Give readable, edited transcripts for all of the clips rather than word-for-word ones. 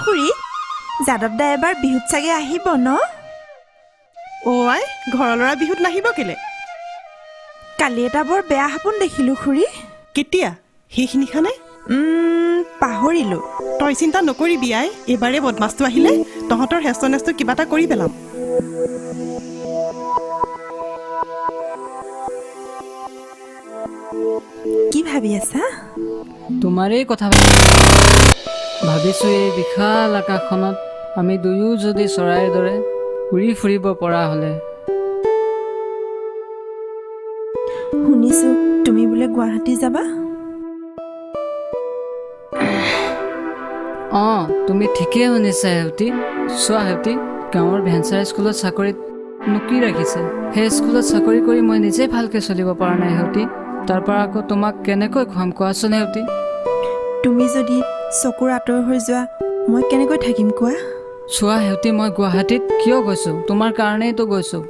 খুৰী যাদৱ দা এবাৰ বিহুত চাগে আহিব ন? আই ঘৰৰ ল'ৰা বিহুত নাহিব কেলে? কালি এটা বৰ বেয়া সপোন দেখিলোঁ খুৰী। কেতিয়া? সেইখিনি খানে? পাহৰিলোঁ। তই চিন্তা নকৰিবি আই, এইবাৰে বদমাছটো আহিলে তহঁতৰ হেষ্ট নেষ্ট কিবা এটা কৰি পেলাম। কি ভাবি আছা? তোমাৰেই কথা ভাবিছোঁ। এই বিশাল আকাশখনত আমি দুয়ো যদি চৰাইৰ দৰে উৰি ফুৰিব পৰা হ'লে। শুনিছোঁ তুমি বোলে গুৱাহাটী যাবা? অঁ, তুমি ঠিকেই শুনিছা হেউতি। চোৱা হেউতি, গাঁৱৰ ভেঞ্চাৰ স্কুলত চাকৰিত কি ৰাখিছে। সেই স্কুলত চাকৰি কৰি মই নিজেই ভালকৈ চলিব পৰা নাই হেউতি। তাৰ পৰা আকৌ তোমাক কেনেকৈ খুৱাম কোৱাচোন হেউতি? তুমি যদি চকুৰ আঁতৰ হৈ যোৱা মই কেনেকৈ থাকিম কোৱা? চোৱা হেউতি, মই গুৱাহাটীত কিয় গৈছোঁ? তোমাৰ কাৰণেইতো গৈছোঁ।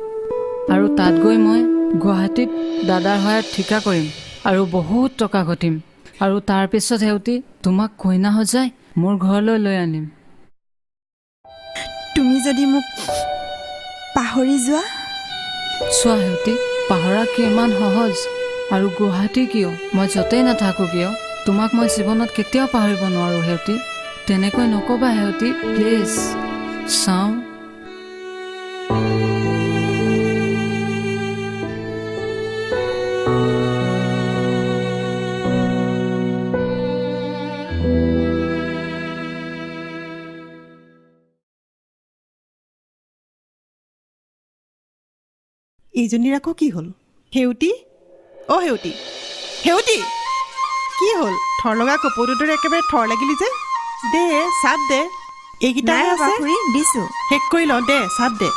আৰু তাত গৈ মই গুৱাহাটীত দাদাৰ সহায়ত ঠিকা কৰিম আৰু বহুত টকা ঘটিম। আৰু তাৰপিছত হেউতি তোমাক কইনা সজাই মোৰ ঘৰলৈ লৈ আনিম। তুমি যদি মোক পাহৰি যোৱা? চোৱা হেউতি, পাহৰা কি ইমান সহজ? আৰু গুৱাহাটী কিয়, মই য'তেই নাথাকোঁ কিয় তোমাক মই জীৱনত কেতিয়াও পাহৰিব নোৱাৰোঁ হেউতি। তেনেকৈ নক'বা হেউতি, প্লিজ। চাওঁ এইজনীৰ আকৌ কি হ'ল? সেউতি, সেউতি, সেউতি, কি হ'ল? থৰ লগা কপৌটোৰ দৰে একেবাৰে থৰ লাগিলি যে। দে চাপ দে, এইকেইটাহে আছে। খুৰী দিছোঁ। শেষ কৰি লওঁ, দে চাপ দে।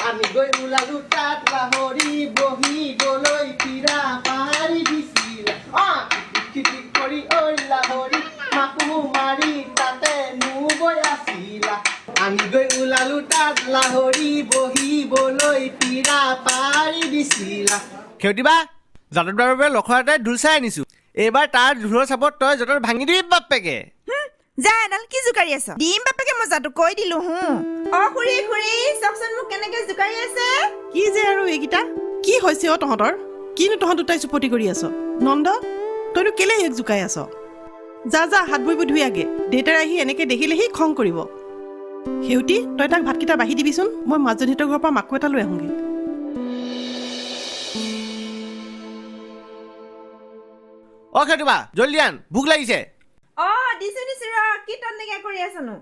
আমি গৈ ওলালো তাত লাহৰি বহিবলৈ পিৰা পাৰি দিছিল। কৰি ঐ লাহৰি মাকো মাৰি তাতে নুবৈ আছিলা। আমি গৈ ওলালো তাত লাহৰি বহিবলৈ পিৰা পাৰি দিছিলা। সেউতিবা, যাদৱদাৰ বাবে লখৰা এটাই ঢোল চাই আনিছো। এইবাৰ তাৰ ঢোলৰ চাপত তই য'তৰ ভাঙি দিবি বাপেকে। যা এডাল কি জোকাৰি আছ? দিম বাপেকে মজাটো কৈ দিলো। খুৰী চাওকচোন মোক কেনেকে জোকাৰি আছে। কি যে আৰু এইকেইটা কি হৈছে তহঁতৰ? কিনো তহঁত দুটাই চুপতি কৰি আছ? নন্দ, তইনো কেলে এক জোকাই আছ? যা যা হাত ভৰিব ধুই আগে। দেউতাই আহি এনেকে দেখিলেহি খং কৰিব। সেউতি, তই তাক ভাতকেইটা বাঢ়ি দিবিচোন। মই মাজনীহঁতৰ ঘৰৰ পৰা মাকো এটা লৈ আহোঁগৈ। সেউতিবা, জলদি আন, ভোক লাগিছে। দিছো ৰ, কি তন্নেকে কৰি আছনো?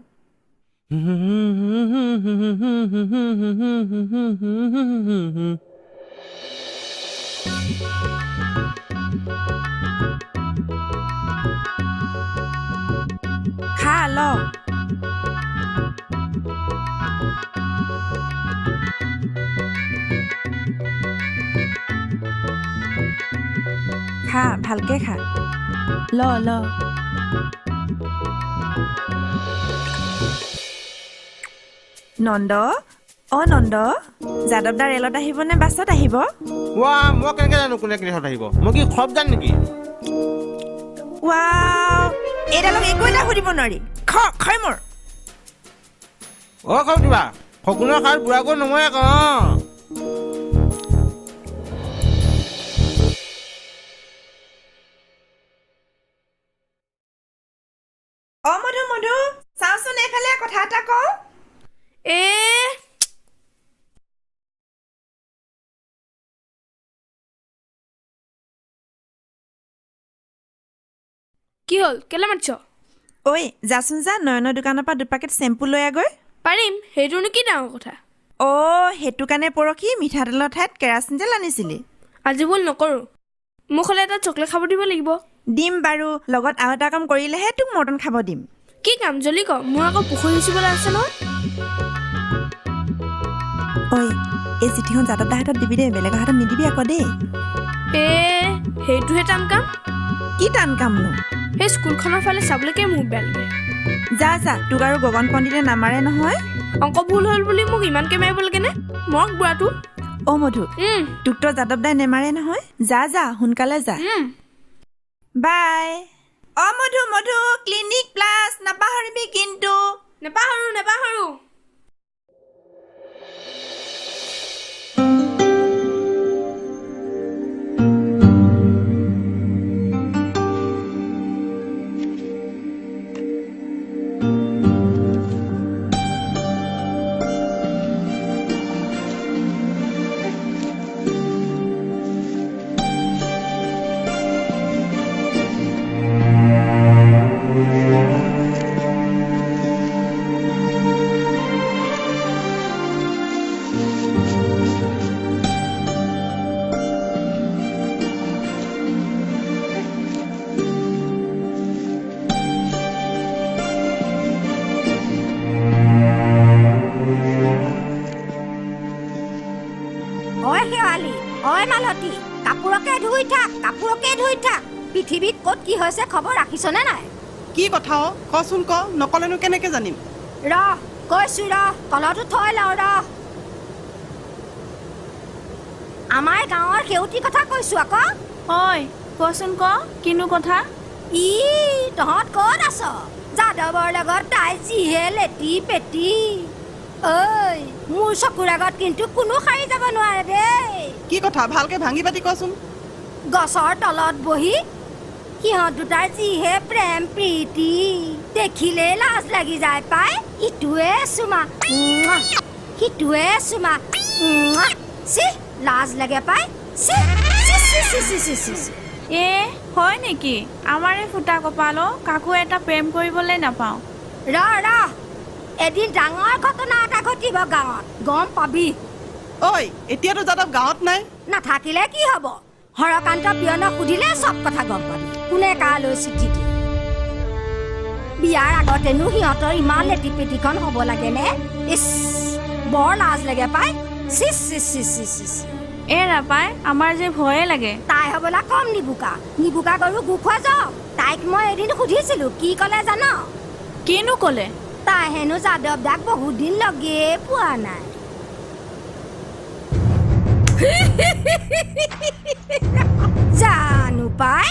খা ল। খা ভালকে খা। ল নন্দ, নন্দ, যাদৱদাৰ ৰেলত আহিব নে বাছত আহিব? মই কেনেকে জানো কোনে কিহত আহিব? মই কি খব জান নেকি? এইডালক একো এটা সুধিব নোৱাৰি। খয় মোৰ। সেউতিবা, শকুনৰ সাৰ বুঢ়াকৈ নমৰে আকৌ। মধু চাওচোন এইফালে, কথা এটা কওঁ। কি হ'ল? কেলে মাতিছ? যাচোন যা, নয়নৰ দোকানৰ পৰা 2 পেকেট চেম্পু লৈ আগৈ। পাৰিম, সেইটোনো কি ডাঙৰ কথা। সেইটো কাৰণে পৰহি মিঠাতেলৰ ঠাইত কেৰাচিন তেল আনিছিলি। আজি ভুল নকৰোঁ। মোক হ'লে এটা চকলেট খাব দিব লাগিব। দিম বাৰু, লগত আৰু এটা কাম কৰিলেহে তোক মৰ্টন খাব দিম। কি কাম জল্দি ক, মোৰ আকৌ পুখুৰী সিঁচিবলৈ আছে নহয়। এই চিঠিখন যাদৱ দাৰ হাতত দিবি দেই, বেলেগৰ হাতত নিদিবি আকৌ দেই। সেইটোহে টান কাম। কি টান কামনো? সেই স্কুলখনৰ ফালে চাবলৈকে মোক বেয়া লাগে। যা যা, তোক আৰু গগন পণ্ডিতে নামাৰে নহয়। অংক ভুল হ'ল বুলি মোক ইমানকৈ মাৰিব লাগেনে? মৰক বুঢ়াটো। অ' মধু, তোক তো যাদৱ দাই নেমাৰে নহয়। যা যা, সোনকালে যা। বাই। অ' মধু মধু, ক্লিনিক প্লাছ নাপাহৰিবি কিন্তু। নেপাহৰো। ঐ শেৱালি, ঐ মালতী, কাপোৰকে ধুই থাক। পৃথিৱীত ক'ত কি হৈছে খবৰ ৰাখিছনে নাই? কি কথা অ' কচোন ক, নকলেনো কেনেকে জানিম? কৈছো কলটো থৈ লওঁ আমাৰ গাঁৱৰ সেউতী কথা কৈছো আকৌ। হয়, কচোন ক, কিনো কথা? তহঁত ক'ত আছ? যাদৱৰ লগত তাই যিহে লেটি পেটি। ঐ, মোৰ চকুৰ আগত কিন্তু কোনো সাৰি যাব নোৱাৰে দেই। কি কথা ভালকে ভাঙি পাতি কচোন। গছৰ তলত বহি সিহঁত দুটাৰ যিহে প্ৰেম প্ৰীতি দেখিলে লাজ লাগি যায় পাই। ইটোৱে চুমা সিটোৱে চুমা। লাজ লাগে পাই। হয় নেকি? আমাৰে ফুটা কপাল, কাকো এটা প্ৰেম কৰিবলৈ নাপাওঁ। এদিন ডাঙৰ ঘটনা এটা ঘটিব গাঁৱত, গম পাবি। ঐ, এতিয়াতো যাদৱ গাঁৱত নাই। নাথাকিলে কি হব? হৰকান্ত পিয়নক সুধিলে চব কথা গম পাবি। কোনে কালৈ চিঠি দিয়ে। বিয়াৰ আগতেনো সিহঁতৰ ইমান লেটি পেটিখন হ'ব লাগেনে? ইচ, বৰ লাজ লাগে পাই। নাপায়, আমাৰ যে ভয়ে লাগে। তাই হবলা কম নিবুকা গৰু গোখোৱা যাওক। তাইক মই এদিন সুধিছিলো, কি কলে জান? কিনো কলে? তাই হেনো যাদৱ দাক বহুত দিন লগে পোৱা নাই। জানো পাই।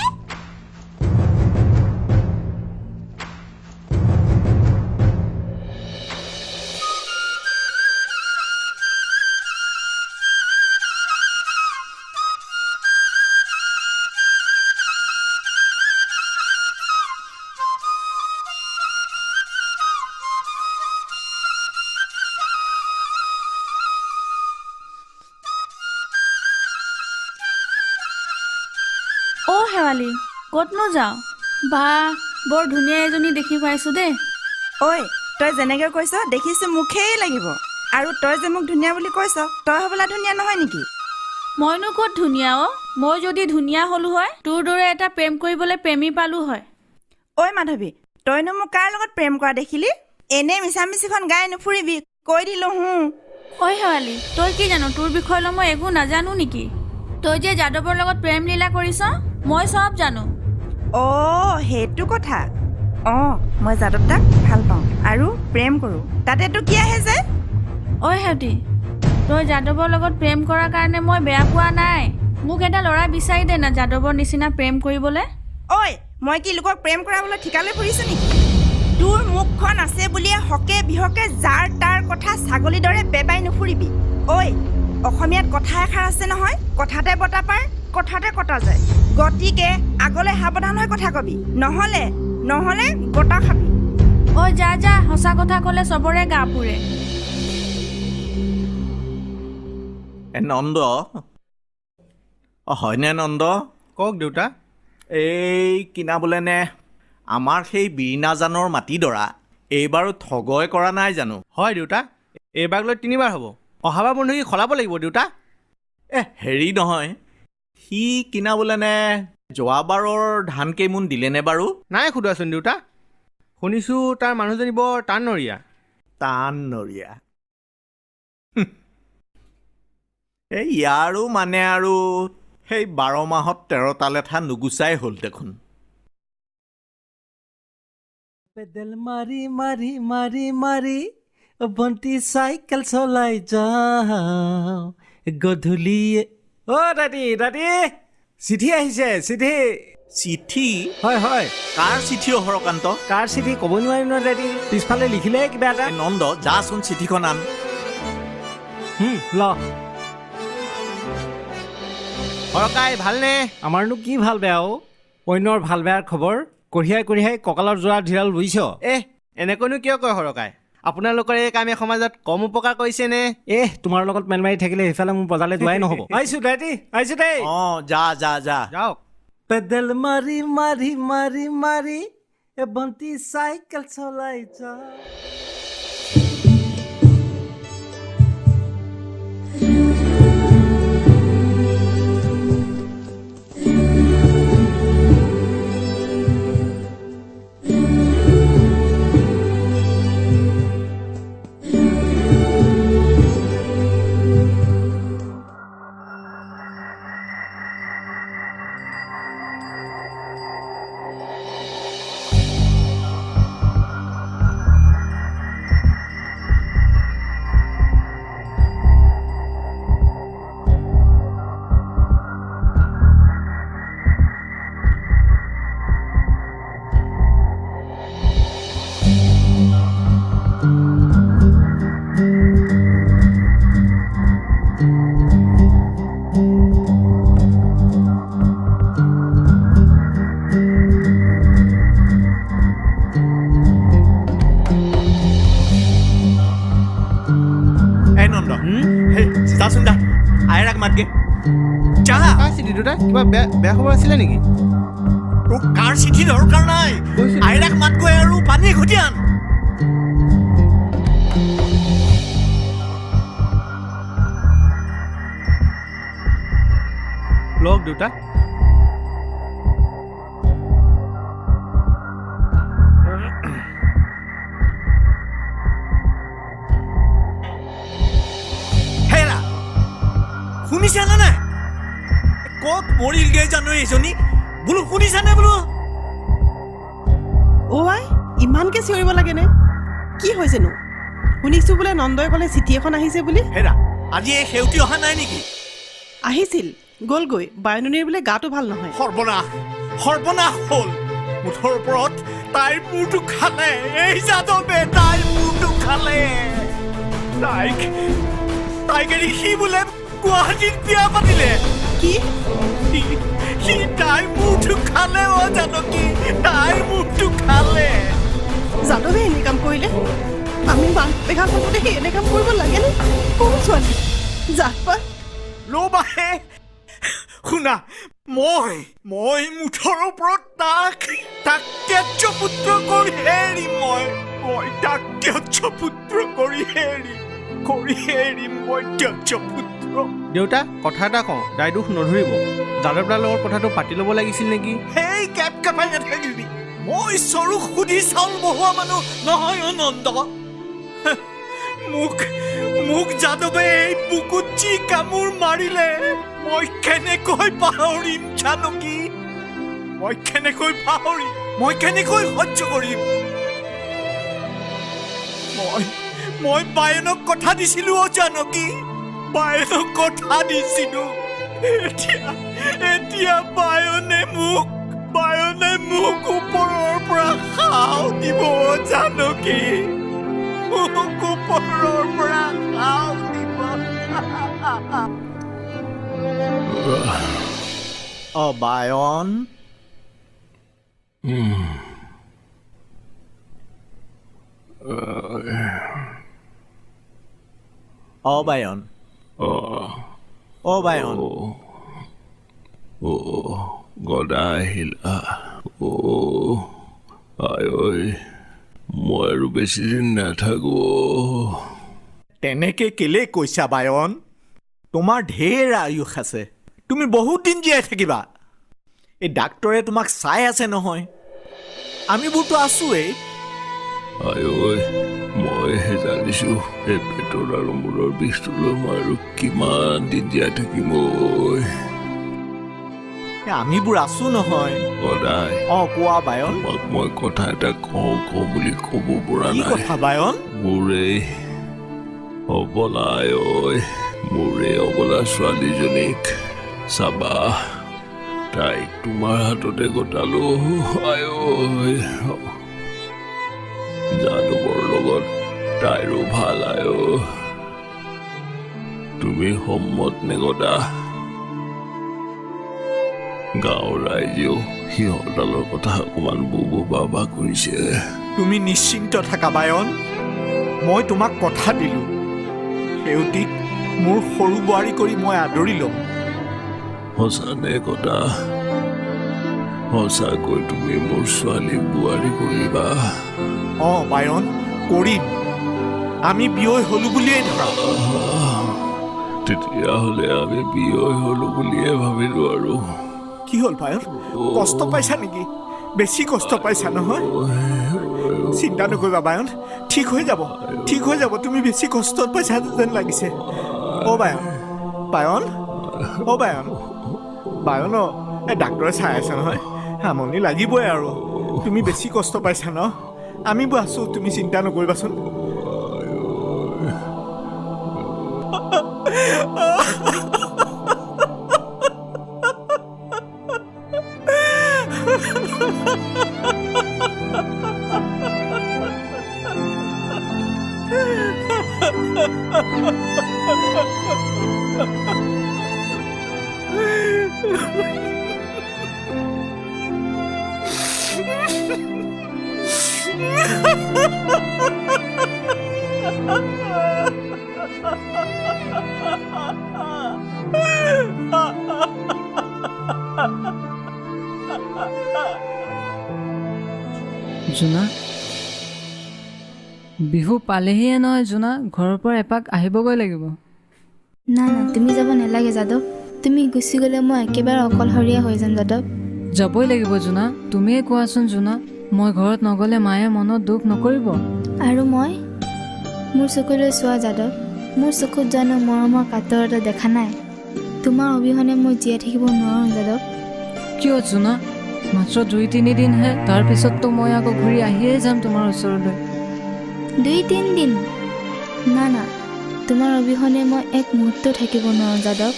অ' শেৱালি, ক'তনো যাওঁ? বা, বৰ ধুনীয়া এজনী দেখি পাইছো দেই। ঐ, তই যেনেকে কৈছ দেখিছো মুখেই লাগিব। আৰু তই যে মোক ধুনীয়া বুলি কৈছ, তই হবলা ধুনীয়া নহয় নেকি? মইনো ক'ত ধুনীয়া অ'? মই যদি ধুনীয়া হলো হয়, তোৰ দৰে এটা প্ৰেম কৰিবলৈ প্ৰেমী পালো হয়। ঐ মাধৱী, তইনো মোক কাৰ লগত প্ৰেম কৰা দেখিলি? এনেই মিছামিছিখন গাই নুফুৰিবি, কৈ দিলো ঐ শেৱালি, তই কি জানো? তোৰ বিষয়লৈ মই একো নাজানো নেকি? তই যে যাদৱৰ লগত প্ৰেম লীলা কৰিছ, মই চব জানো। অ' সেইটো কথা। মই যাদৱ দাক ভাল পাওঁ আৰু প্ৰেম কৰোঁ। তাতেতো কি আহে যে? ঐ সেউতী, তই যাদৱৰ লগত প্ৰেম কৰাৰ কাৰণে মই বেয়া পোৱা নাই। মোক এটা ল'ৰা বিচাৰি দে না যাদৱৰ নিচিনা প্ৰেম কৰিবলৈ। ঐ, মই কি লোকক প্ৰেম কৰাবলৈ ঠিকালৈ ফুৰিছো নেকি? তোৰ মুখখন আছে বুলিয়ে হকে বিহকে যাৰ তাৰ কথা ছাগলীৰ দৰে বেবাই নুফুৰিবি। ঐ, অসমীয়াত কথা এষাৰ আছে নহয়, কথাতে বতা পাৰ, কথাতে কটা যায়। গতিকে আগলৈ সাৱধান হৈ কথা কবি, নহলে গোটা খাবি। ঐ যা, সঁচা কথা ক'লে চবৰে গা পুৰে। নন্দ, হয়নে নন্দ? কওক দেউতা। এই কিনা বোলেনে আমাৰ সেই বীণাজানৰ মাটিডৰা এইবাৰো ঠগই কৰা নাই জানো? হয় দেউতা, এইবাৰ লৈ 3বাৰ হ'ব। অহাবাৰ বন্ধুকি সলাব লাগিব দেউতা। হেৰি নহয়, সি কিনা বোলেনে যোৱাবাৰৰ ধান কেইমোন দিলেনে বাৰু? নাই সোধোৱাচোন দেউতা। শুনিছোঁ তাৰ মানুহজনী বৰ টাননৰীয়া। টাননৰীয়া? এই ইয়াৰো মানে আৰু সেই 12 মাহত 13টা লেঠা নুগুচাই হ'ল দেখোন। পেডেল মাৰি মাৰি মাৰি মাৰি বন্তি চাইকেল চলাই যাওঁ গধূলিয়ে। দাদী চিঠি আহিছে, চিঠি। চিঠি? হয় হয়। কাৰ চিঠি হৰকান্ত? কাৰ চিঠি ক'ব নোৱাৰিম নহয় দাদী, পিছফালে লিখিলে কিবা এটা। নন্দ যাচোন চিঠিখন আন। ল। সৰকাই ভালনে? আমাৰনো কি ভাল বেয়া অ'? অন্যৰ ভাল বেয়াৰ খবৰ কঢ়িয়াই কঢ়িয়াই কঁকালৰ যোৰা ঢিৰাল বুজিছ। এনেকৈনো কিয় কয় সৰকাই? আপোনালোকৰ এই কামে সমাজত কম উপকাৰ কৰিছেনে? তোমাৰ লগত মেল মাৰি থাকিলে সেইফালে মোৰ বজাৰলৈ যোৱাই নহ'ব। আহিছোঁ দাদী, আহিছোঁ দেই। যা যাওক। পেডেল মাৰি মাৰি মাৰি মাৰি বন্তি চাইকেল চলাই যাওঁ। যাচোন যা, আইৰাক মাতগে। যা। কাৰ চিঠি দুটা? কিবা বেয়া খবৰ আছিলে নেকি? তোক কাৰ চিঠি দৰকাৰ নাই, আইৰাক মাতগৈ আৰু পানী ঘটি আন। লওক দেউতা। শুনিছানে নাই? ক'ত মৰিলগৈ জানো এইজনী? বোলো শুনিছানে বোলো? আই ইমানকে চিঞৰিব লাগেনে? কি হৈছেনো? শুনিছোঁ বোলে নন্দই ক'লে চিঠি এখন আহিছে বুলি। হেৰা, আজি এই সেউটি অহা নাই নেকি? আহিছিল, গ'লগৈ। বায়ননীৰ বোলে গাটো ভাল নহয়। সৰ্বনাশ হ'ল। মুঠৰ ওপৰত তাইৰ মূৰটো খালে, এই যাদৱে তাইৰ মূৰটো খালে। তাইক এৰি সি বোলে গুৱাহাটীত বিয়া পাতিলে। কি? সি তাইৰ মূৰটো খালে। জানকী, তাইৰ মূৰটো খালে। যাদৱে এনে কাম কৰিলে? আমি মাক দেখা থাকোঁতে সি এনে কাম কৰিব লাগেনে? সৰু ছোৱালী জাত পাত। ৰ'বাহে, শুনা, মই মুঠৰ ওপৰত তাক ত্যায্যপুত্ৰ কৰিহে এৰিম। মই তাক ত্যায্যপুত্ৰ কৰিহে এৰিম মই ত্যায্যপুত্ৰ। দেউতা, কথা এটা কওঁ, দায় দোষ নধৰিব। যাদৱদাৰ লগত কথাটো পাতি ল'ব লাগিছিল নেকি? সেই কেপ কাপাই নাথাকিবি। মই চৰু সুধি চাউল বহোৱা মানুহ নহয় নন্দ। মোক যাদৱে এই বুকুত যি কামোৰ মাৰিলে মই কেনেকৈ পাহৰিম জানকী? মই কেনেকৈ সহ্য কৰিম? মই বায়নক কথা দিছিলোঁ জানকী, বায়নক কথা দিছিলোঁ। এতিয়া বায়নে মোক ওপৰৰ পৰা খাও দিব জানকী। মোক ওপৰৰ পৰা খাও দিব। বায়ন, বায়ন, বায়ন। গদা আহিলা। আই মই আৰু বেছিদিন নাথাকো। তেনেকে কেলে কৈছা বায়ন? তোমাৰ ঢেৰ আয়ুস আছে, তুমি বহুত দিন জীয়াই থাকিবা। এই ডাক্তৰে তোমাক চাই আছে নহয়, আমিবোৰতো আছোৱেই। মইহে জানিছোঁ এই পেটৰ আৰু মূৰৰ বিষটো লৈ মই আৰু কিমান দিন জীয়াই থাকিম। আমিবোৰ আছো নহয়। গদাই কোৱা বায়ন। তোমাক মই কথা এটা কওঁ বুলি ক'ব পৰা কি নাই। কথা বায়ন? মোৰ এই অবলাই মোৰ এই অবলা ছোৱালীজনীক চাবা, তাইক তোমাৰ হাততে গতালো। যাদৱৰ লগত তাইৰো ভাল তুমি সন্মত নে গদা? গাঁৱৰ ৰাইজেও সিহঁতডালৰ কথা অকণমান বুবু বাবা কৰিছে। তুমি নিশ্চিন্ত থাকা বায়ন, মই তোমাক কথা দিলো, সেউতীক মোৰ সৰু বোৱাৰী কৰি মই আদৰি ল'ম। সঁচানে গদা? সঁচাকৈ তুমি মোৰ ছোৱালী বোৱাৰী কৰিবা? বায়ন, কৰিম। আমি বিয়ৈ হলো বুলিয়েই ধৰা। তেতিয়াহ'লে আমি বিয়ৈ হলো বুলিয়ে ভাবিলো আৰু। কি হ'ল বায়ন? কষ্ট পাইছা নেকি? বেছি কষ্ট পাইছা নহয়? চিন্তা নকৰিবা বায়ন, ঠিক হৈ যাব, ঠিক হৈ যাব। তুমি বেছি কষ্ট পাইছা যেন লাগিছে। বায়ন, বায়ন, বায়ন, বায়ন, ডাক্তৰে চাই আছে নহয়, আমনি লাগিবই আৰু। তুমি বেছি কষ্ট পাইছা ন? আমিবোৰ আছো, তুমি চিন্তা নকৰিবাচোন। জোনা, বিহু পালেহিয়ে নহয় জোনা, ঘৰৰ পৰা এপাক আহিবগৈ লাগিব। না না, তুমি যাব নালাগে যাদৱ। তুমি গুচি গ'লে মই একেবাৰে অকলশৰীয়া হৈ যাম যাদৱ। যাবই লাগিব জোনা, তুমিয়ে কোৱাচোন জোনা, মই ঘৰত নগ'লে মায়ে মনত দুখ নকৰিব? আৰু মই? মোৰ চকুলৈ চোৱা যাদৱ, মোৰ চকুত জানো মৰমৰ কাতৰতা দেখা নাই? তোমাৰ অবিহনে মই জীয়াই থাকিব নোৱাৰোঁ যাদৱ। কিয় জোনা? মাত্ৰ 2-3 দিনহে, তাৰপিছততো মই আকৌ ঘূৰি আহিয়ে যাম তোমাৰ ওচৰলৈ। 2-3 দিন? না না, তোমাৰ অবিহনে মই এক মুহূৰ্ত থাকিব নোৱাৰোঁ যাদৱ।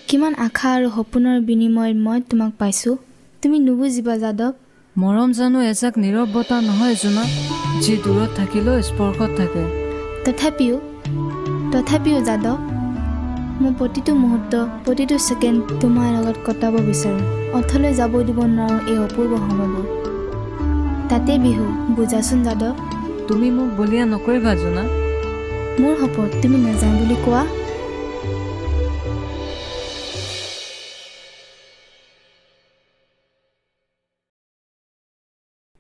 কিমান আশা আৰু সপোনৰ বিনিময়ত মই তোমাক পাইছোঁ, তুমি নুবুজিবা যাদৱ। মৰম জানো এজাক নীৰৱ বতাহ নহয় জোনা, যি দূৰত থাকিলেও স্পৰ্শত থাকে। তথাপিও যাদৱ, মই প্ৰতিটো মুহূৰ্ত, প্ৰতিটো ছেকেণ্ড তোমাৰ লগত কটাব বিচাৰোঁ। অথলৈ যাব দিব নোৱাৰোঁ এই অপূৰ্ব সময়বোৰ। তাতে বিহু, বুজাচোন যাদৱ। তুমি মোক বলিয়া নকৰিবা জোনা। মোৰ শপত, তুমি নাযাওঁ বুলি কোৱা।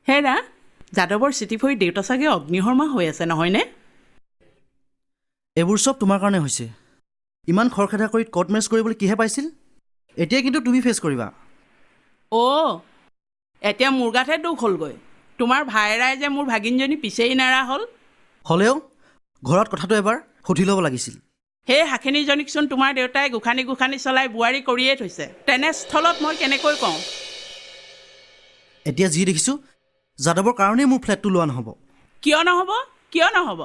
হেৰা, যাদৱৰ চিঠি পঢ়ি দেউতা চাগে অগ্নিশৰ্মা হৈ আছে নহয়নে? এইবোৰ চব তোমাৰ কাৰণে হৈছে। ইমান খৰখেদা কৰি কৰ্ট মেৰেজ কৰিবলৈ কিহে পাইছিল? এতিয়া কিন্তু তুমি ফেচ কৰিবা। এতিয়া মোৰ গাতহে দুখ হ'লগৈ। তোমাৰ ভাইৰাই যে মোৰ ভাগিনজনী পিছেই নেৰা হ'ল। হ'লেও ঘৰত কথাটো এবাৰ সুধি ল'ব লাগিছিল। সেই শাখিনীজনীকচোন তোমাৰ দেউতাই গোসানী চলাই বোৱাৰী কৰিয়ে থৈছে। তেনেস্থলত মই কেনেকৈ কওঁ? এতিয়া যি দেখিছোঁ, যাদৱৰ কাৰণেই মোৰ ফ্লেটটো লোৱা নহ'ব। কিয় নহ'ব?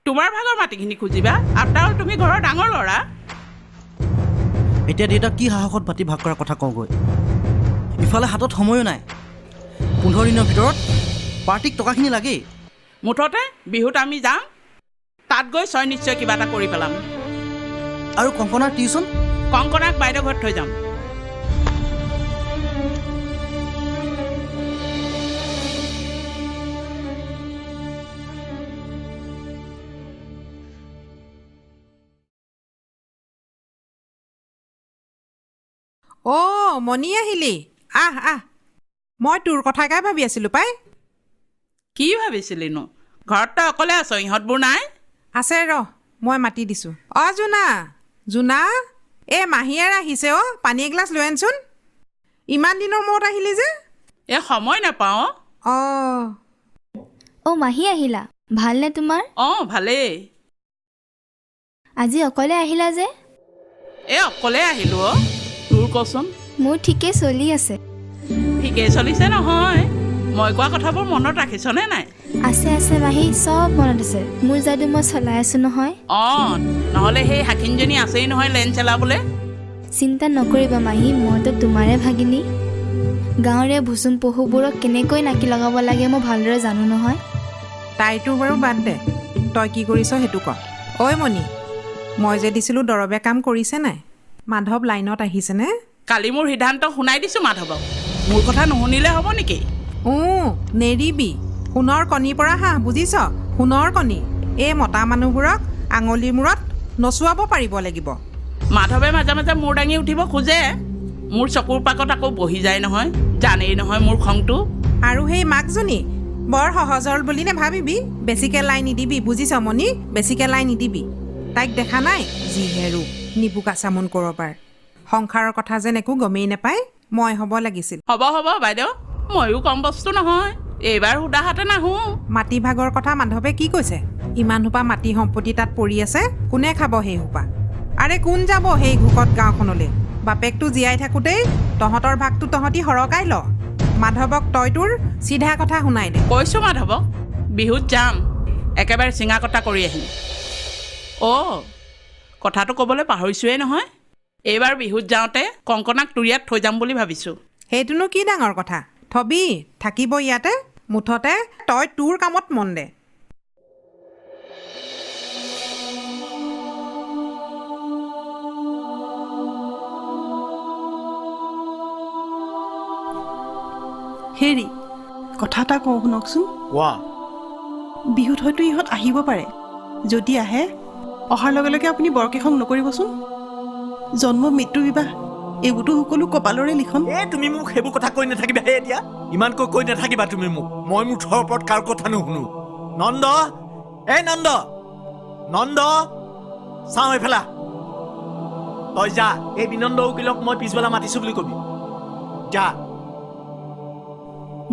তোমাৰ ভাগৰ মাটিখিনি খুজিবা? আফটাৰ অল তুমি ঘৰৰ ডাঙৰ ল'ৰা। এতিয়া দেউতাক কি সাহসত মাটি ভাগ কৰাৰ কথা কওঁগৈ? ইফালে হাতত সময়ো নাই। 15 দিনৰ ভিতৰত পাৰ্টিক টকাখিনি লাগেই। মুঠতে বিহুত আমি যাম, তাত গৈ নিশ্চয় কিবা এটা কৰি পেলাম। আৰু কংকনাৰ টিউচন? কংকনাক বাইদেউ ঘৰত থৈ যাম। মণি আহিলি? আহ, মই তোৰ কথাকে ভাবি আছিলোঁ পাই। কি ভাবিছিলিনো? ঘৰত তই অকলে আছ, ইহঁতবোৰ নাই? আছে ৰ, মই মাতি দিছোঁ। জোনা, এই মাহীয়েৰ আহিছে। পানী এগিলাচ লৈ আনচোন। ইমান দিনৰ মূৰত আহিলি যে? সময় নাপাওঁ। মাহী আহিলা, ভালনে তোমাৰ? ভালেই। আজি অকলে আহিলা যে? অকলে আহিলোঁ। তোৰ কচোন? মোৰ ঠিকেই চলি আছে। ঠিকেই চলিছে নহয়, মই কোৱা কথাবোৰ মনত ৰাখিছনে নাই? আছে আছে মাহী, চব মনত আছে। মোৰ যাদু মই চলাই আছোঁ নহয়। অঁ, নহ'লে সেই হাকিনজনী আছেই নহয় লেন চেলাবলৈ। চিন্তা নকৰিবা মাহী, মইতো তোমাৰে ভাগিনী। গাঁৱৰীয়া ভুচুম পহুবোৰক কেনেকৈ নাকি লগাব লাগে মই ভালদৰে জানো নহয়। তাইতো বাৰু বাদ দে, তই কি কৰিছ সেইটো ক। ঐ মণি, মই যে দিছিলোঁ দৰৱে কাম কৰিছে নাই? মাধৱ লাইনত আহিছেনে? কালি মোৰ সিদ্ধান্ত শুনাই দিছোঁ মাধৱক, মোৰ কথা নুশুনিলে হ'ব নেকি? নেৰিবি। সোণৰ কণীৰ পৰা হাঁহ, বুজিছ? সোণৰ কণী। এই মতা মানুহবোৰক আঙুলিৰ মূৰত নচুৱাব পাৰিব লাগিব। মাধৱে মাজে মাজে মূৰ দাঙি উঠিব খোজে, মোৰ চকুৰ পাকত আকৌ বহি যায় নহয়, জানেই নহয় মোৰ খংটো। আৰু সেই মাকজনী বৰ সহজৰ বুলি নেভাবিবি, বেছিকৈ লাই নিদিবি, বুজিছ মণি? বেছিকৈ লাই নিদিবি। তাইক দেখা নাই যিহে ৰূপ, নিবুকা চামোন কৰবাৰ। সংসাৰৰ কথা যেন একো গমেই নাপায়, মই হ'ব লাগিছিল। হ'ব হ'ব বাইদেউ, ময়ো কম বস্তু নহয়, এইবাৰ সুদাহাতে নাহোঁ। মাটি ভাগৰ কথা মাধৱে কি কৈছে? ইমান সোপা মাটি সম্পত্তি তাত পৰি আছে, কোনে খাব সেই সোপা? আৰে কোন যাব সেই ঘোকত গাঁওখনলৈ? বাপেকটো জীয়াই থাকোঁতেই তহঁতৰ ভাগটো তহঁতি সৰকাই ল। মাধৱক তই তোৰ চিধা কথা শুনাই দে। কৈছোঁ মাধৱক, বিহুত যাম, একেবাৰে চিঙা কটা কৰি আহিম। অঁ, কথাটো ক'বলৈ পাহৰিছোৱেই নহয়, এইবাৰ বিহুত যাওঁতে কংকনাক তুৰিয়াত থৈ যাম বুলি ভাবিছোঁ। সেইটোনো কি ডাঙৰ কথা, থবি, থাকিব ইয়াতে। মুঠতে তই তোৰ কামত মন দে। হেৰি, কথা এটা কওঁ শুনকচোন। কোৱা। বিহুত হয়তো ইহঁত আহিব পাৰে। যদি আহে, অহাৰ লগে লগে আপুনি বৰকেইখন নকৰিবচোন। জন্ম মৃত্যু বিবাহ এইবোৰতো সকলো কপালৰে লিখন। তুমি মোক সেইবোৰ কথা কৈ নাথাকিবা হে এতিয়া। ইমানকৈ কৈ নাথাকিবা তুমি মোক। মই মুঠৰ ওপৰত কাৰো কথা নুশুনো। নন্দ, নন্দ, নন্দ, চাওঁ এইফালা। তই যা, এই বিনন্দ উকিলক মই পিছবেলা মাতিছো বুলি কবি। যা।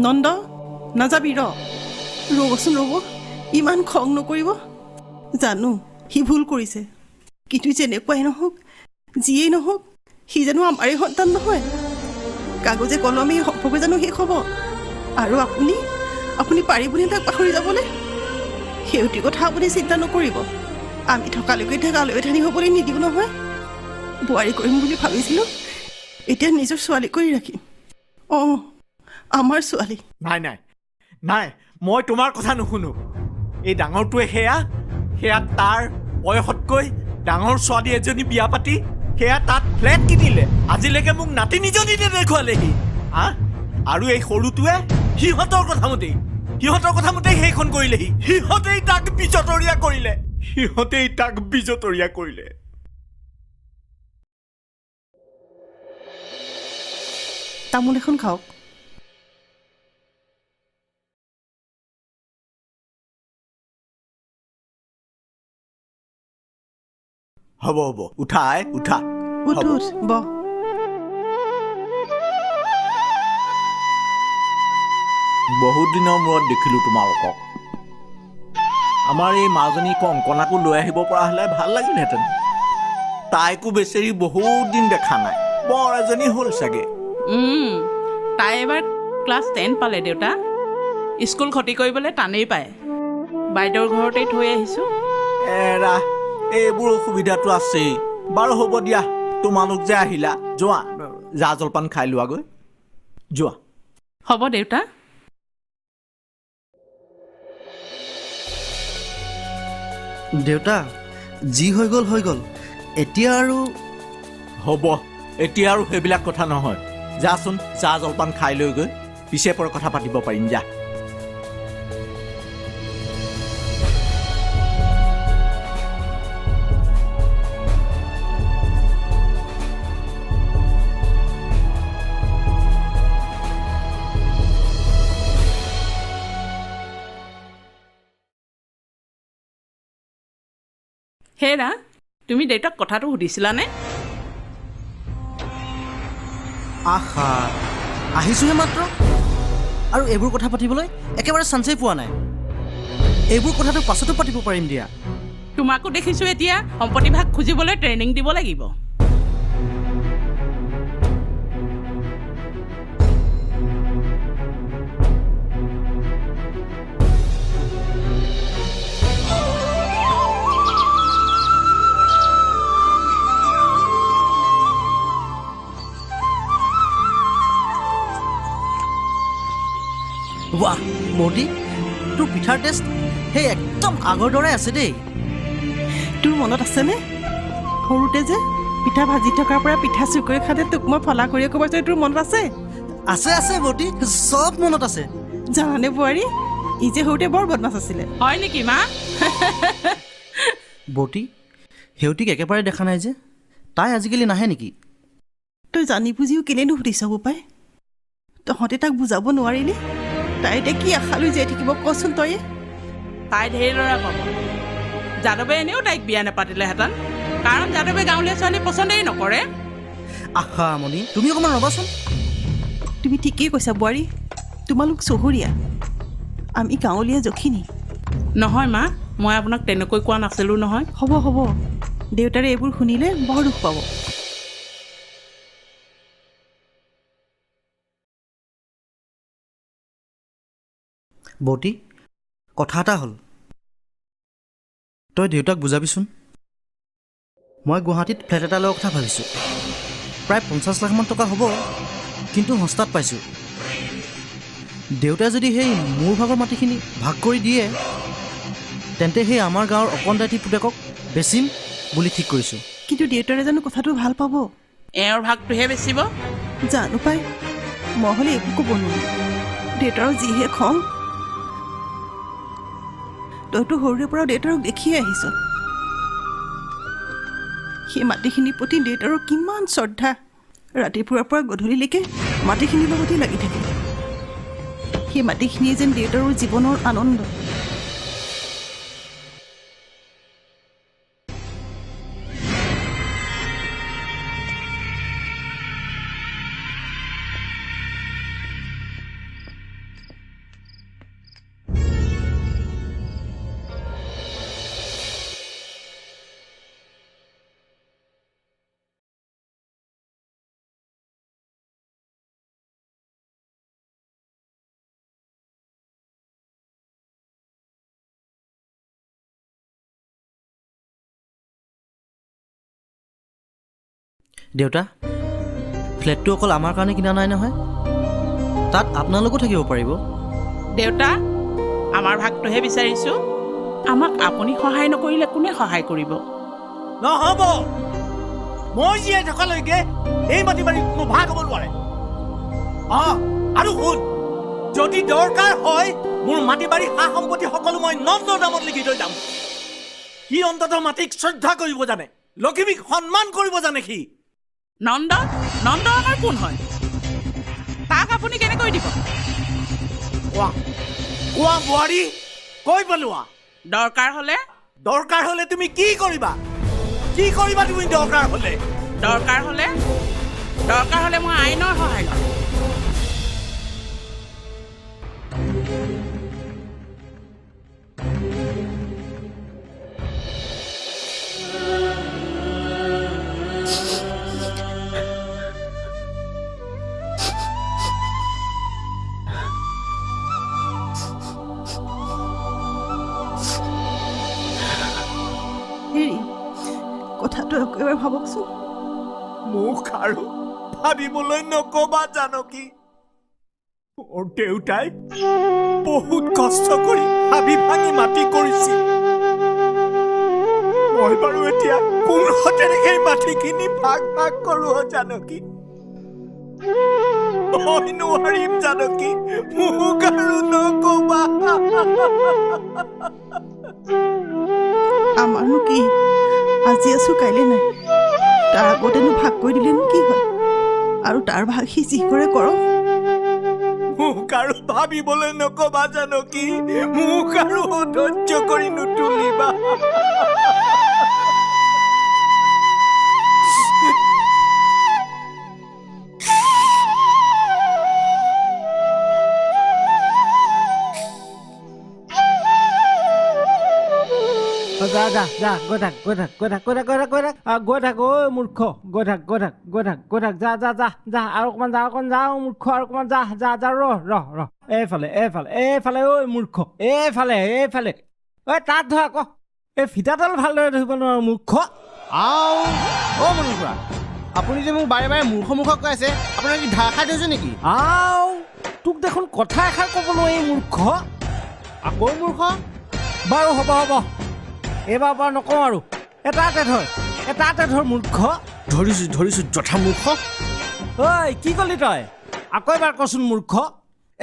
নন্দ, নাযাবি ৰ'বচোন ৰ'ব, ইমান খং নকৰিব। জানো সি ভুল কৰিছে, কিন্তু যেনেকুৱাই নহওক, যিয়েই নহওক, সি জানো আমাৰে সন্তান নহয়? কাগজে কলমে সম্পৰ্ক জানো শেষ হ'ব? আৰু আপুনি পাৰিবনে তাক পাহৰি যাবলৈ? সেইটি কথা আপুনি চিন্তা নকৰিব। আমি থকালৈকে গালৈ ঠানি হ'বলৈ নিদিওঁ নহয়। বোৱাৰী কৰিম বুলি ভাবিছিলোঁ, এতিয়া নিজৰ ছোৱালী কৰি ৰাখিম। অঁ, আমাৰ ছোৱালী। নাই নাই নাই, মই তোমাৰ কথা নুশুনো। এই ডাঙৰটোৱে সেয়া তাৰ বয়সতকৈ ডাঙৰ ছোৱালী এজনী বিয়া পাতি সেয়া তাত ফ্লেট কিনিলে। আজিলৈকে মোক নাতি নিজনী দেখুৱালেহি। আৰু এই সৰুটোৱে সিহঁতৰ কথা মতেই সেইখন কৰিলেহি। সিহঁতেই তাক বিজতৰীয়া কৰিলে। তামোল এখন খাওক। হ'ব উঠা উঠা। উঠ বহ। বহুত দিনৰ মূৰত দেখিলোঁ তোমালোকক। আমাৰ এই মাজনী কংকনাকো লৈ আহিব পৰা হ'লে ভাল লাগিলহেঁতেন। তাইকো বেচেৰি বহুত দিন দেখা নাই, বৰ এজনী হ'ল চাগে। তাই এবাৰ ক্লাছ 10 পালে দেউতা। স্কুল ক্ষতি কৰিবলৈ টানেই পায়। বাইদেউৰ ঘৰতেই থৈ আহিছোঁ। এৰা, এইবোৰ অসুবিধাটো আছেই। বাৰু হ'ব দিয়া, তোমালোক যে আহিলা, যোৱা জা জলপান খাই লোৱাগৈ, যোৱা। হ'ব দেউতা। দেউতা, যি হৈ গ'ল। এতিয়া আৰু হ'ব, এতিয়া আৰু সেইবিলাক কথা নহয়। যাচোন, জা জলপান খাই লৈ গৈ পিছে পৰে কথা পাতিব পাৰিম। যা। হেৰা, তুমি দেউতাক কথাটো সুধিছিলানে? আহা, আহিছোঁহে মাত্ৰ, আৰু এইবোৰ কথা পাতিবলৈ একেবাৰে চান্সেই পোৱা নাই। এইবোৰ কথাটো পাছতো পাতিব পাৰিম দিয়া। তোমাকো দেখিছোঁ এতিয়া সম্পত্তি ভাগ খুজিবলৈ ট্ৰেইনিং দিব লাগিব। বৌটি তোৰ পিঠাৰ টেষ্ট সেই একদম আগৰ দৰে আছে দেই। তোৰ মনত আছেনে সৰুতে যে পিঠা ভাজি থকাৰ পৰা পিঠা চুৰ কৰি খাওঁতে তোক মই ফলা কৰি ক'ব পাৰিছোঁ, তোৰ মনত আছে? আছে আছে বৌটি, চব মনত আছে। জানানে বোৱাৰী, ই যে সৰুতে বৰ বদমাছ আছিলে। হয় নেকি মা? বৌটি সেউটিক একেবাৰে দেখা নাই যে, তাই আজিকালি নাহে নেকি? তই জানি বুজিও কেলে নুসুধিছ বোপাই? তহঁতে তাক বুজাব নোৱাৰিলি? তাই এতিয়া কি আশা লৈ জীয়াই থাকিব কচোন তই? তাই ঢেৰ ল'ৰা পাব। যাদৱে এনেও তাইক বিয়া নাপাতিলেহেঁতেন, কাৰণ যাদৱে গাঁৱলীয়া ছোৱালী পচন্দেই নকৰে। আশা আমনি, তুমি অকণমান ৰ'বাচোন। তুমি ঠিকেই কৈছা বোৱাৰী, তোমালোক চহৰীয়া, আমি গাঁৱলীয়া জখিনী। নহয় মা, মই আপোনাক তেনেকৈ কোৱা নাছিলোঁ নহয়। হ'ব হ'ব, দেউতাৰে এইবোৰ শুনিলে বৰ দুখ পাব। বৌটি কথা এটা হ'ল, তই দেউতাক বুজাবিচোন। মই গুৱাহাটীত ফ্লেট এটা লোৱাৰ কথা ভাবিছোঁ। প্ৰায় 50 লাখমান টকা হ'ব, কিন্তু সস্তাত পাইছোঁ। দেউতাই যদি সেই মোৰ ভাগৰ মাটিখিনি ভাগ কৰি দিয়ে, তেন্তে সেই আমাৰ গাঁৱৰ অকণদায়তী পুতেকক বেচিম বুলি ঠিক কৰিছোঁ। কিন্তু দেউতাৰে জানো কথাটো ভাল পাব? এওঁৰ ভাগটোহে বেচিব। জানো পাই, মই হ'লে একো ক'ব নোৱাৰো। দেউতাৰৰ যিহে খং। তইতো সৰুৰে পৰা দেউতাৰক দেখিয়ে আহিছ। সেই মাটিখিনিৰ প্ৰতি দেউতাৰৰ কিমান শ্ৰদ্ধা। ৰাতিপুৱাৰ পৰা গধূলিলৈকে মাটিখিনিৰ লগতেই লাগি থাকে। সেই মাটিখিনিয়ে যেন দেউতাৰৰ জীৱনৰ আনন্দ। দেউতা, ফ্লেটটো অকল আমাৰ কাৰণে কিনা নাই নহয়, তাত আপোনালোকো থাকিব পাৰিব। দেউতা, আমাৰ ভাগটোহে বিচাৰিছোঁ। আমাক আপুনি সহায় নকৰিলে কোনে সহায় কৰিব? নহ'ব, মই জীয়াই থকালৈকে এই মাটি বাৰী কোনো ভাগ হ'ব নোৱাৰে। আৰু শুন, যদি দৰকাৰ হয় মোৰ মাটি বাৰী সা সম্পত্তি সকলো মই নন্দৰ নামত লিখি থৈ যাম। সি অন্ততঃ মাটিক শ্ৰদ্ধা কৰিব জানে, লখিমীক সন্মান কৰিব জানে। সি নন্দ আমাৰ কোন হয়? তাক আপুনি কেনেকৈ দিব? কোৱা কোৱা বোৱাৰী, কৈ পেলোৱা। দৰকাৰ হ'লে তুমি কি কৰিবা? কি কৰিবা তুমি দৰকাৰ হ'লে? দৰকাৰ হ'লে মই আইনৰ সহায় ল'ম। হেৰি, কথাটো একেবাৰে ভাবকচোন। মোক আৰু ভাবিবলৈ নকবা জানকী। মোৰ দেউতাই বহুত কষ্ট কৰি হাবি ভাঙি মাটি কৰিছিল। মই বাৰু এতিয়া কোন হাতেৰে সেই মাটিখিনি ভাগ ভাগ কৰোঁ জানকী? মই নোৱাৰিম জানকী, মোক আৰু নকবা। আমাৰনো কি, আজি আছো কাইলৈ নাই। তাৰ আগতেনো ভাগ কৰি দিলেনো কি হয়? আৰু তাৰ ভাগ সি যি কৰে কৰক। মোক আৰু ভাবিবলৈ নকবা জানকী, মোক আৰু অধৈৰ্য কৰি নুতুলিবা। যা গৈ থাক ঐ মূৰ্খ, গৈ থাক যা আৰু অকণমান যা মূৰ্খ, আৰু অকণমান যা ৰ এইফালে ঐ মূৰ্খ, এইফালে ঐ তাত ধৰ আকৌ, এই ফিটাডাল ভালদৰে ধৰিব নোৱাৰো মূৰ্খ। মনুৰ খুৰা, আপুনি যে মোক বাৰে বাৰে মূৰ্খ কৈ আছে, আপোনাৰ কি ধাৰ খাই থৈছে নেকি? তোক দেখোন কথা এষাৰ ক'বলৈ এই মূৰ্খ আকৌ মূৰ্খ বাৰু হ'ব এইবাৰ পৰা নকওঁ আৰু এটাতে ধৰ মূৰ্খ ধৰিছোঁ যথা মূৰ্খ। ঐ কি ক'লি তই আকৌ এবাৰ কচোন মূৰ্খ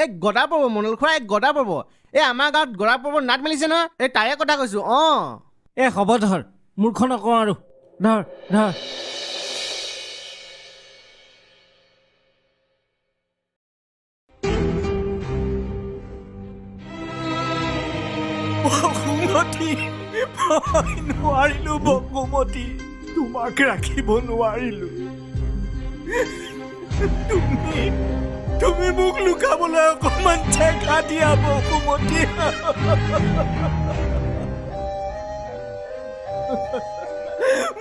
এই গদা পৰ্ব মনোল খুৰা, এই গদা পৰ্ব এই আমাৰ গাঁৱত গদা পৰ্ব নাট মেলিছে নহয়, এই তাৰে কথা কৈছোঁ। অঁ এই হ'ব ধৰ মূৰ্খ নকওঁ আৰু ধৰ বসুমতী, মই নোৱাৰিলোঁ বসুমতী, তোমাক ৰাখিব নোৱাৰিলোঁ। তুমি মোক লুকাবলৈ অকণমান জেগা দিয়া বসুমতী।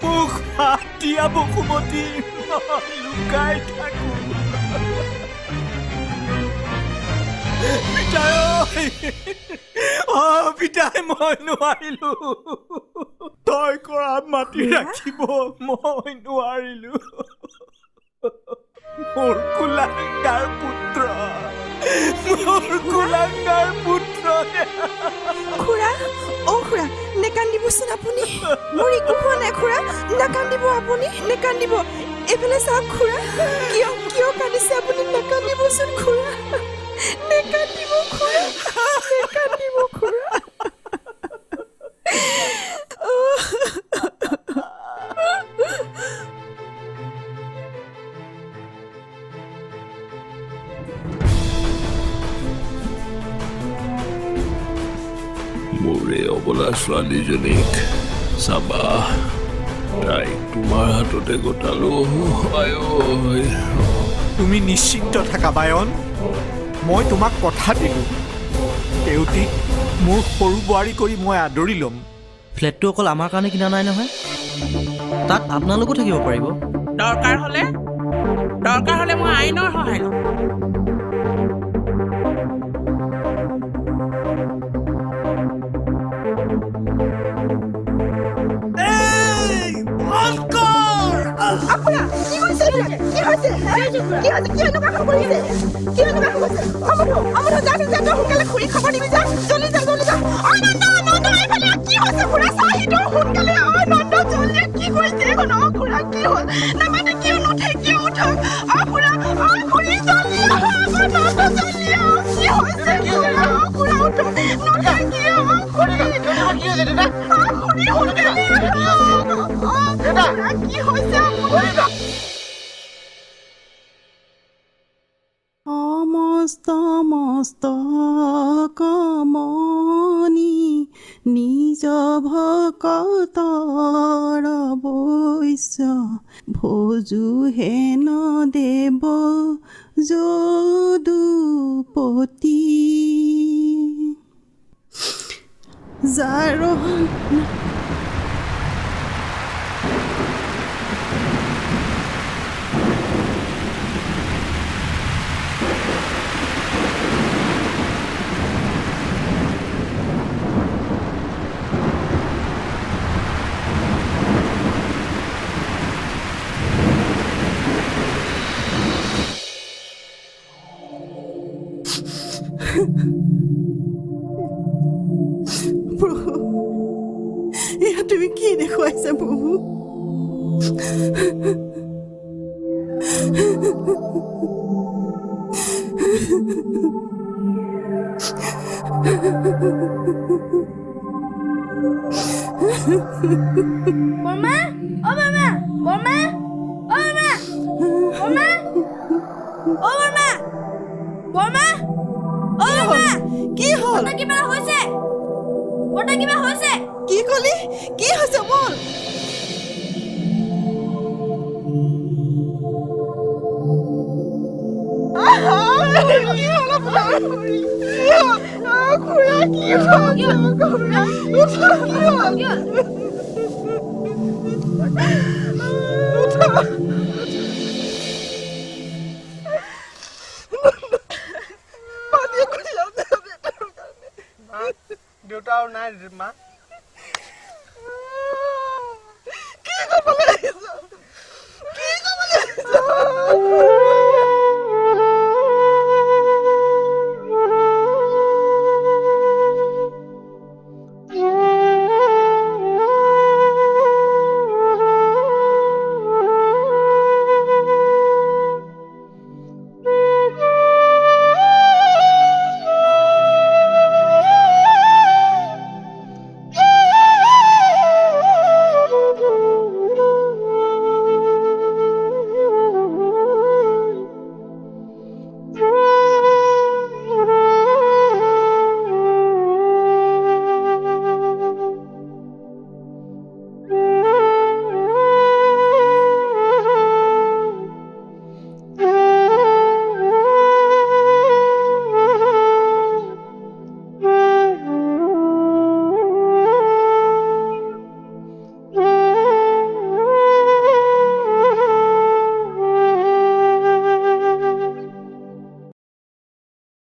মোক ভাত দিয়া বসুমতী, মই লুকাই থাকোঁ। পিতাই মই নোৱাৰিলোঁ, তই কৰা মাতি ৰাখিব মই নোৱাৰিলোঁ। মোৰ কুলাংগাৰ পুত্ৰ খুৰা খুৰা নেকান্দিবচোন আপুনি, মোৰ একো হোৱা নাই খুৰা, নাকান্দিব আপুনি, নেকান্দিব। এইফালে চাওক খুৰা, কিয় কান্দিছে আপুনি, নেকান্দিবচোন খুৰা, নেকান্দিব খুৰা। মোৰ এই অবলা ছোৱালীজনীক চাবা, তাইক তোমাৰ হাততে গোটালো। তুমি নিশ্চিন্ত থাকা বায়ন, মই তোমাক কথা দিলোঁ, তেওঁটিক মোৰ সৰু বোৱাৰী কৰি মই আদৰি ল'ম। ফ্লেটটো অকল আমাৰ কাৰণে কিনা নাই নহয়, তাত আপোনালোকো থাকিব পাৰিব। দৰকাৰ হ'লে মই আইনৰ সহায় ল'ম। সমস্ত কমনি নিজ ভকতৰ বৈশ্য ভোজু হেন দেৱ যদুপতি যাৰ প্ৰভু, এয়া তুমি কি দেখুৱাইছা প্ৰভু? বৰমা, বৰমা, বৰমা, বৰমা, বৰমা, বৰমা, বৰমা, বৰমা, কি হ'ল? কিবা হৈছে? কিবা হৈছে? কি কলি? কি হৈছে বল? দেউতা আৰু নাই মা। কি ক'বলৈ আহিছ?